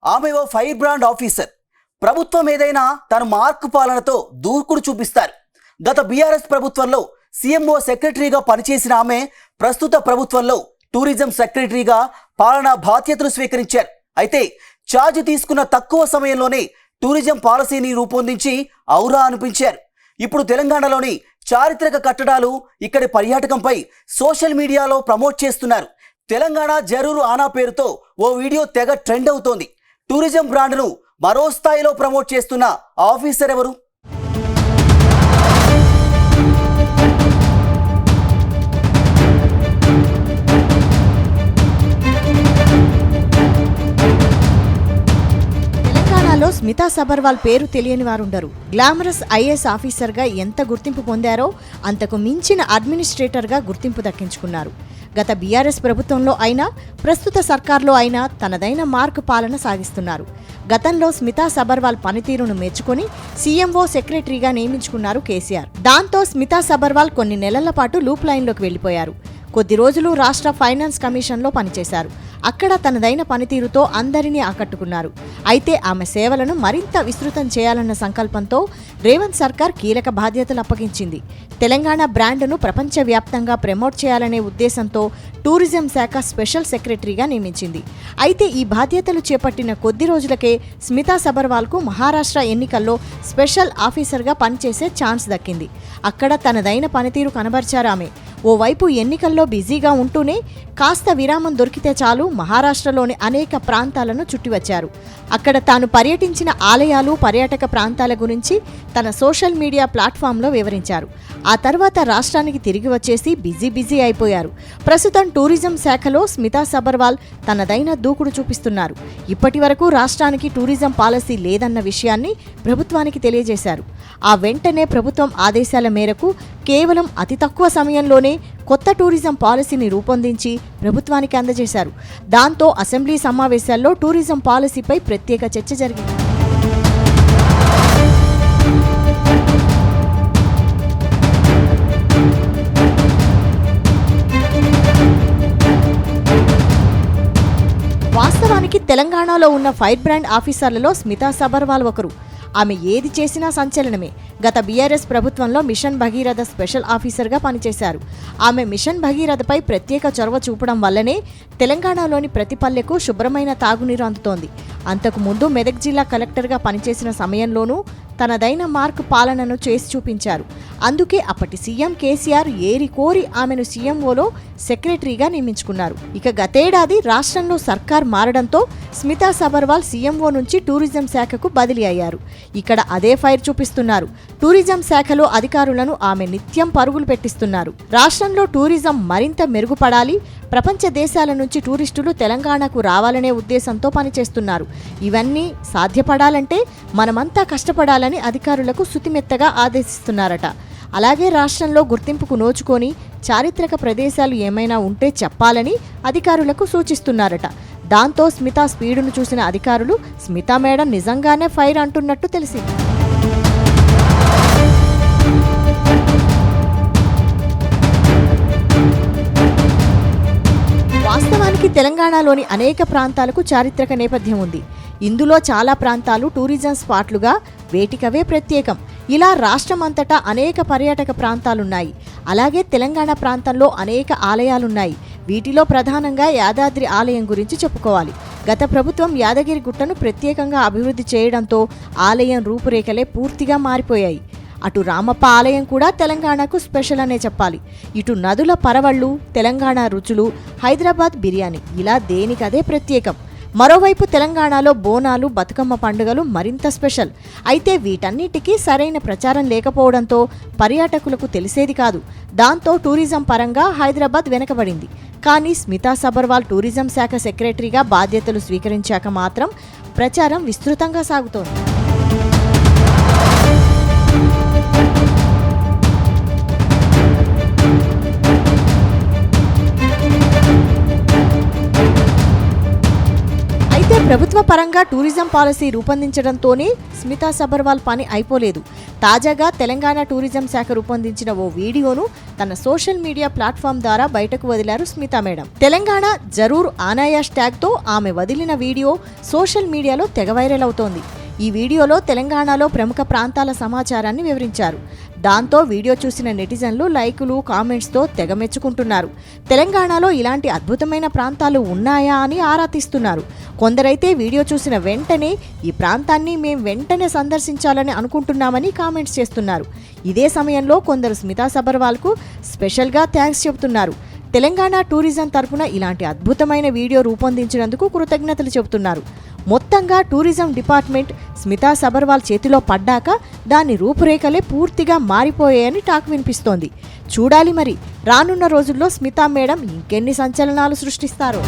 ఆమె ఓ fire brand officer. ప్రభుత్వం ఏదైనా తన మార్క్ పాలనతో దూకుడు చూపిస్తారు. గత బీఆర్ఎస్ ప్రభుత్వంలో సీఎంఓ సెక్రటరీగా పనిచేసిన ఆమె ప్రస్తుత ప్రభుత్వంలో టూరిజం సెక్రటరీగా పాలనా బాధ్యతలు స్వీకరించారు. అయితే ఛార్జ్ తీసుకున్న తక్కువ సమయంలోనే టూరిజం పాలసీని రూపొందించి ఔరా అనిపించారు. ఇప్పుడు తెలంగాణలోని చారిత్రక కట్టడాలు, ఇక్కడి పర్యాటకంపై సోషల్ మీడియాలో ప్రమోట్ చేస్తున్నారు. తెలంగాణ జరూరు ఆనా పేరుతో ఓ వీడియో తెగ ట్రెండ్ అవుతోంది. టూరిజం బ్రాండ్ను మరో స్థాయిలో ప్రమోట్ చేస్తున్న ఆఫీసర్ ఎవరు? తెలంగాణలో స్మితా సబర్వాల్ పేరు తెలియని వారుండరు. గ్లామరస్ ఐఏఎస్ ఆఫీసర్గా ఎంత గుర్తింపు పొందారో అంతకు మించిన అడ్మినిస్ట్రేటర్గా గుర్తింపు దక్కించుకున్నారు. గత బీఆర్ఎస్ ప్రభుత్వంలో అయినా ప్రస్తుత సర్కార్లో అయినా తనదైన మార్కు పాలన సాగిస్తున్నారు. గతంలో స్మితా సబర్వాల్ పనితీరును మెచ్చుకొని సీఎంఓ సెక్రటరీగా నియమించుకున్నారు కేసీఆర్. దాంతో స్మితా సబర్వాల్ కొన్ని నెలల పాటు లూప్ లైన్లోకి వెళ్లిపోయారు. కొద్ది రోజులు రాష్ట్ర ఫైనాన్స్ కమిషన్లో పనిచేశారు. అక్కడ తనదైన పనితీరుతో అందరినీ ఆకట్టుకున్నారు. అయితే ఆమె సేవలను మరింత విస్తృతం చేయాలన్న సంకల్పంతో రేవంత్ సర్కార్ కీలక బాధ్యతలు అప్పగించింది. తెలంగాణ బ్రాండ్ను ప్రపంచవ్యాప్తంగా ప్రమోట్ చేయాలనే ఉద్దేశంతో టూరిజం శాఖ స్పెషల్ సెక్రటరీగా నియమించింది. అయితే ఈ బాధ్యతలు చేపట్టిన కొద్ది రోజులకే స్మితా సబర్వాల్కు మహారాష్ట్ర ఎన్నికల్లో స్పెషల్ ఆఫీసర్గా పనిచేసే ఛాన్స్ దక్కింది. అక్కడ తనదైన పనితీరు కనబర్చారు ఆమె. ఓవైపు ఎన్నికల్లో బిజీగా ఉంటూనే కాస్త విరామం దొరికితే చాలు మహారాష్ట్రలోని అనేక ప్రాంతాలను చుట్టివచ్చారు. అక్కడ తాను పర్యటించిన ఆలయాలు, పర్యాటక ప్రాంతాల గురించి తన సోషల్ మీడియా ప్లాట్ఫామ్లో వివరించారు. ఆ తర్వాత రాష్ట్రానికి తిరిగి వచ్చేసి బిజీ అయిపోయారు. ప్రస్తుతం టూరిజం శాఖలో స్మితా సబర్వాల్ తనదైన దూకుడు చూపిస్తున్నారు. ఇప్పటి వరకు రాష్ట్రానికి టూరిజం పాలసీ లేదన్న విషయాన్ని ప్రభుత్వానికి తెలియజేశారు. ఆ వెంటనే ప్రభుత్వం ఆదేశాల మేరకు కేవలం అతి తక్కువ సమయంలోనే కొత్త టూరిజం పాలసీని రూపొందించి ప్రభుత్వానికి అందజేశారు. దాంతో అసెంబ్లీ సమావేశాల్లో టూరిజం పాలసీపై ప్రత్యేక చర్చ జరిగింది. వాస్తవానికి తెలంగాణలో ఉన్న ఫైర్ బ్రాండ్ ఆఫీసర్లలో స్మితా సబర్వాల్ ఒకరు. ఆమె ఏది చేసినా సంచలనమే. గత బీఆర్ఎస్ ప్రభుత్వంలో మిషన్ భగీరథ స్పెషల్ ఆఫీసర్గా పనిచేశారు. ఆమె మిషన్ భగీరథపై ప్రత్యేక చొరవ చూపడం వల్లనే తెలంగాణలోని ప్రతి పల్లెకు శుభ్రమైన తాగునీరు అందుతోంది. అంతకు ముందు మెదక్ జిల్లా కలెక్టర్గా పనిచేసిన సమయంలోనూ తనదైన మార్క్ పాలనను చేసి చూపించారు. అందుకే అప్పటి సీఎం కేసీఆర్ ఏరి కోరి ఆమెను సీఎంఓలో సెక్రటరీగా నియమించుకున్నారు. ఇక గతేడాది రాష్ట్రంలో సర్కార్ మారడంతో స్మితా సబర్వాల్ సీఎంఓ నుంచి టూరిజం శాఖకు బదిలీ అయ్యారు. ఇక్కడ అదే ఫైర్ చూపిస్తున్నారు. టూరిజం శాఖలో అధికారులను ఆమె నిత్యం పరుగులు పెట్టిస్తున్నారు. రాష్ట్రంలో టూరిజం మరింత మెరుగుపడాలి, ప్రపంచ దేశాల నుంచి టూరిస్టులు తెలంగాణకు రావాలనే ఉద్దేశంతో పనిచేస్తున్నారు. ఇవన్నీ సాధ్యపడాలంటే మనమంతా కష్టపడాలని అధికారులకు శుతిమెత్తగా ఆదేశిస్తున్నారట. అలాగే రాష్ట్రంలో గుర్తింపుకు నోచుకొని చారిత్రక ప్రదేశాలు ఏమైనా ఉంటే చెప్పాలని అధికారులకు సూచిస్తున్నారట. దాంతో స్మితా స్పీడును చూసిన అధికారులు స్మితా మేడం నిజంగానే ఫైర్ అంటున్నట్టు తెలిసింది. వాస్తవానికి తెలంగాణలోని అనేక ప్రాంతాలకు చారిత్రక నేపథ్యం ఉంది. ఇందులో చాలా ప్రాంతాలు టూరిజం స్పాట్లుగా వేటికవే ప్రత్యేకం. ఇలా రాష్ట్రమంతటా అనేక పర్యాటక ప్రాంతాలున్నాయి. అలాగే తెలంగాణ ప్రాంతంలో అనేక ఆలయాలున్నాయి. వీటిలో ప్రధానంగా యాదాద్రి ఆలయం గురించి చెప్పుకోవాలి. గత ప్రభుత్వం యాదగిరి గుట్టను ప్రత్యేకంగా అభివృద్ధి చేయడంతో ఆలయం రూపురేఖలే పూర్తిగా మారిపోయాయి. అటు రామప్ప ఆలయం కూడా తెలంగాణకు స్పెషల్ అనే చెప్పాలి. ఇటు నదుల పరవళ్ళు, తెలంగాణ రుచులు, హైదరాబాద్ బిర్యానీ, ఇలా దేనికదే ప్రత్యేకం. మరోవైపు తెలంగాణలో బోనాలు, బతుకమ్మ పండుగలు మరింత స్పెషల్. అయితే వీటన్నిటికీ సరైన ప్రచారం లేకపోవడంతో పర్యాటకులకు తెలిసేది కాదు. దాంతో టూరిజం పరంగా హైదరాబాద్ వెనకబడింది. కానీ స్మితా సబర్వాల్ టూరిజం శాఖ సెక్రటరీగా బాధ్యతలు స్వీకరించాక మాత్రం ప్రచారం విస్తృతంగా సాగుతోంది. ప్రభుత్వ పరంగా టూరిజం పాలసీ రూపొందించడంతోనే స్మితా సబర్వాల్ పని అయిపోలేదు. తాజాగా తెలంగాణ టూరిజం శాఖ రూపొందించిన ఓ వీడియోను తన సోషల్ మీడియా ప్లాట్ఫామ్ ద్వారా బయటకు వదిలారు స్మితా మేడం. తెలంగాణ జరూర్ ఆనాయాష్ ట్యాగ్తో ఆమె వదిలిన వీడియో సోషల్ మీడియాలో తెగ వైరల్ అవుతోంది. ఈ వీడియోలో తెలంగాణలో ప్రముఖ ప్రాంతాల సమాచారాన్ని వివరించారు. దాంతో వీడియో చూసిన నెటిజన్లు లైకులు, కామెంట్స్తో తెగ మెచ్చుకుంటున్నారు. తెలంగాణలో ఇలాంటి అద్భుతమైన ప్రాంతాలు ఉన్నాయా అని ఆరా తీస్తున్నారు. కొందరైతే వీడియో చూసిన వెంటనే ఈ ప్రాంతాన్ని మేం వెంటనే సందర్శించాలని అనుకుంటున్నామని కామెంట్స్ చేస్తున్నారు. ఇదే సమయంలో కొందరు స్మితా సబర్వాల్కు స్పెషల్గా థ్యాంక్స్ చెబుతున్నారు. తెలంగాణ టూరిజం తరపున ఇలాంటి అద్భుతమైన వీడియో రూపొందించినందుకు కృతజ్ఞతలు చెబుతున్నారు. మొత్తంగా టూరిజం డిపార్ట్మెంట్ స్మితా సబర్వాల్ చేతిలో పడ్డాక దాని రూపురేఖలే పూర్తిగా మారిపోయాయని టాక్ వినిపిస్తోంది. చూడాలి మరి రానున్న రోజుల్లో స్మితా మేడం ఇంకెన్ని సంచలనాలు సృష్టిస్తారో.